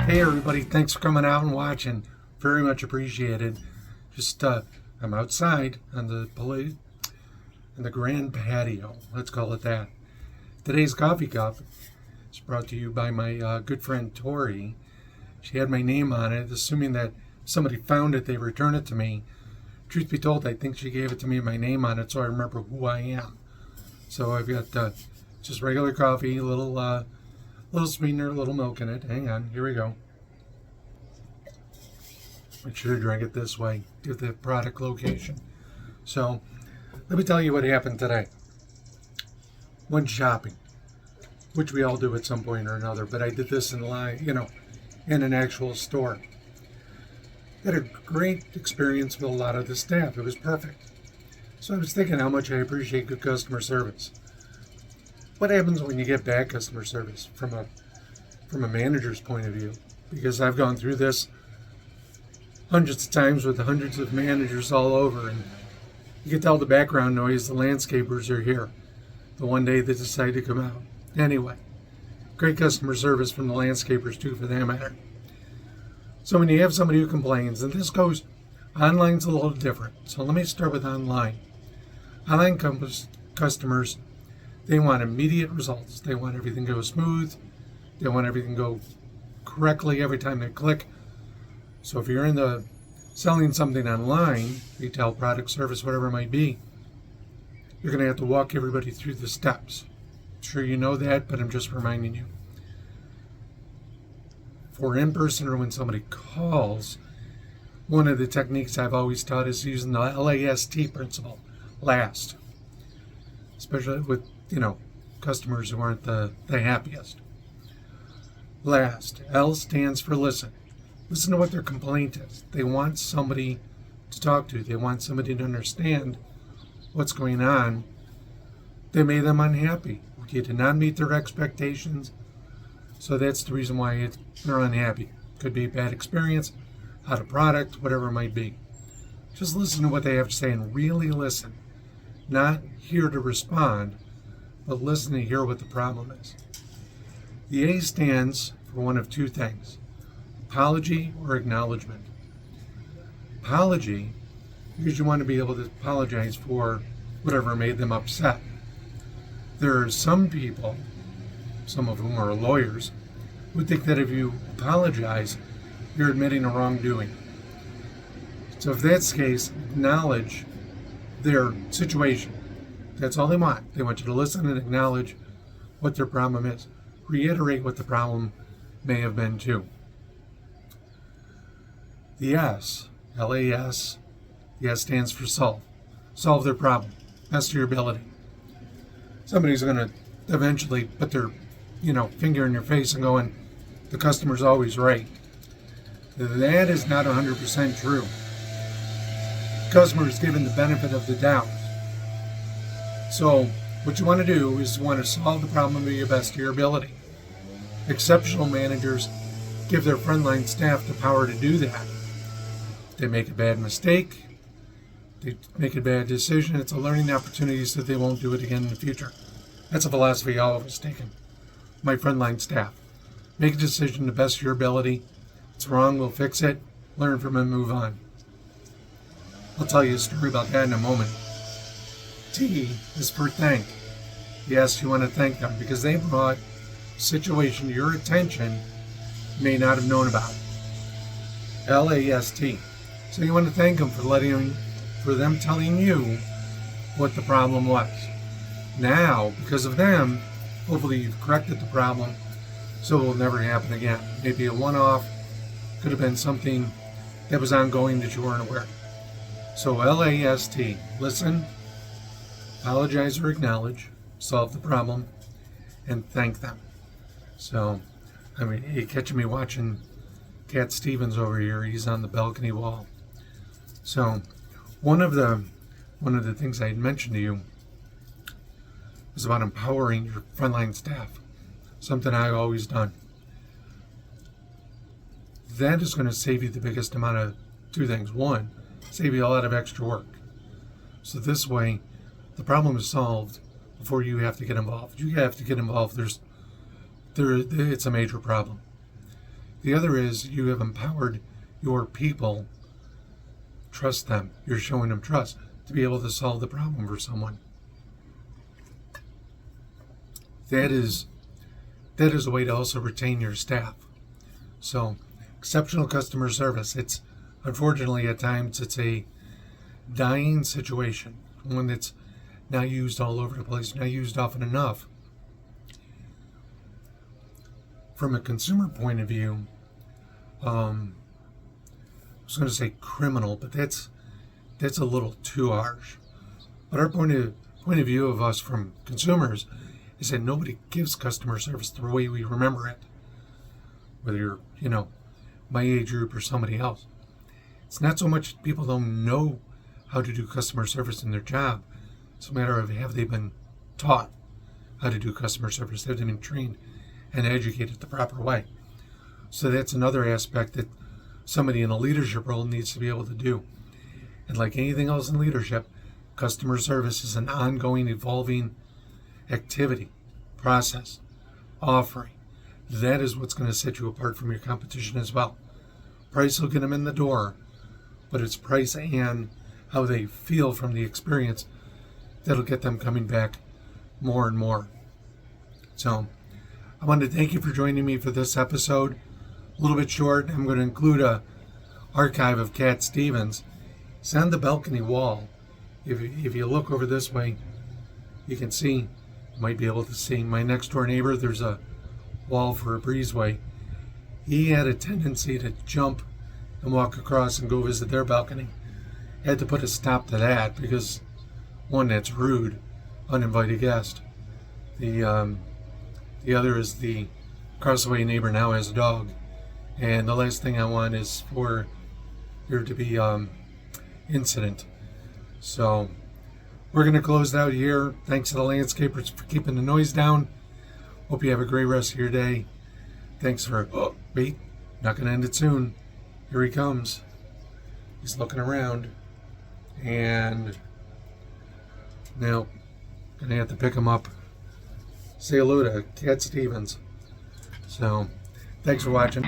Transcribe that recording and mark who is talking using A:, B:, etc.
A: Hey everybody, thanks for coming out and watching. Very much appreciated. Just I'm outside on the grand patio. Let's call it that. Today's coffee cup is brought to you by my good friend Tori. She had my name on it, assuming that somebody found it, they returned it to me. Truth be told, I think she gave it to me with my name on it, so I remember who I am. So I've got just regular coffee, a little sweetener, a little milk in it. Hang on, here we go. Make sure to drink it this way. Give the product location. So, let me tell you what happened today. Went shopping, which we all do at some point or another, but I did this in an actual store. Had a great experience with a lot of the staff. It was perfect. So I was thinking how much I appreciate good customer service. What happens when you get bad customer service from a manager's point of view? Because I've gone through this hundreds of times with hundreds of managers all over, and you can tell the background noise. The landscapers are here. The one day they decide to come out. Anyway, great customer service from the landscapers too, for that matter. So when you have somebody who complains, and this goes, online's a little different. So let me start with online. Online customers, they want immediate results. They want everything to go smooth. They want everything to go correctly every time they click. So if you're in the selling something online, retail, product, service, whatever it might be, you're going to have to walk everybody through the steps. I'm sure you know that, but I'm just reminding you. For in-person or when somebody calls, one of the techniques I've always taught is using the LAST principle, last. Especially with, customers who aren't the happiest. Last. L stands for listen. Listen to what their complaint is. They want somebody to talk to. They want somebody to understand what's going on that made them unhappy. You did not meet their expectations, so that's the reason why they're unhappy. Could be a bad experience, out of product, whatever it might be. Just listen to what they have to say and really listen. Not here to respond, but listen to hear what the problem is. The A stands for one of two things: apology or acknowledgement. Apology, because you want to be able to apologize for whatever made them upset. There are some people, some of whom are lawyers, who think that if you apologize, you're admitting a wrongdoing. So if that's the case, acknowledge their situation. That's all they want. They want you to listen and acknowledge what their problem is. Reiterate what the problem may have been too. The S, LAS, the S stands for solve. Solve their problem, best of your ability. Somebody's going to eventually put their, finger in your face and going, the customer's always right. That is not 100% true. The customer is given the benefit of the doubt. So what you want to do is you want to solve the problem to your best of your ability. Exceptional managers give their frontline staff the power to do that. If they make a bad mistake, they make a bad decision, it's a learning opportunity so that they won't do it again in the future. That's a philosophy all of us taken. My frontline staff. Make a decision to the best of your ability. It's wrong, we'll fix it, learn from it, move on. I'll tell you a story about that in a moment. T is for thank. Yes, you want to thank them because they brought a situation to your attention you may not have known about. LAST. So you want to thank them for them telling you what the problem was. Now, because of them, hopefully you've corrected the problem so it will never happen again. Maybe a one-off, could have been something that was ongoing that you weren't aware. So LAST, listen, apologize or acknowledge, solve the problem, and thank them. So, you're catching me watching Cat Stevens over here. He's on the balcony wall. So, one of the things I had mentioned to you was about empowering your frontline staff. Something I've always done. That is going to save you the biggest amount of two things. One, save you a lot of extra work. So this way, the problem is solved before you have to get involved. You have to get involved. It's a major problem. The other is you have empowered your people, trust them. You're showing them trust to be able to solve the problem for someone. That is a way to also retain your staff. So, exceptional customer service. It's unfortunately at times it's a dying situation, one that's not used all over the place, not used often enough. From a consumer point of view, I was going to say criminal, but that's a little too harsh. But our point of view of us from consumers is that nobody gives customer service the way we remember it. Whether you're, my age group or somebody else. It's not so much people don't know how to do customer service in their job. It's a matter of have they been taught how to do customer service? Have they been trained and educated the proper way? So that's another aspect that somebody in a leadership role needs to be able to do. And like anything else in leadership, customer service is an ongoing, evolving activity, process, offering. That is what's going to set you apart from your competition as well. Price will get them in the door, but it's price and how they feel from the experience that'll get them coming back more and more. So I want to thank you for joining me for this episode. A little bit short. I'm going to include a archive of Cat Stevens. It's on the balcony wall. If you look over this way, you can see, you might be able to see my next door neighbor. There's a wall for a breezeway. He had a tendency to jump and walk across and go visit their balcony. Had to put a stop to that because, one, that's rude, uninvited guest. The other is the crossway neighbor now has a dog. And the last thing I want is for there to be incident. So we're going to close it out here. Thanks to the landscapers for keeping the noise down. Hope you have a great rest of your day. Thanks for... Oh, wait. Not going to end it soon. Here he comes. He's looking around. And now, going to have to pick him up. Say hello to Cat Stevens. So, thanks for watching.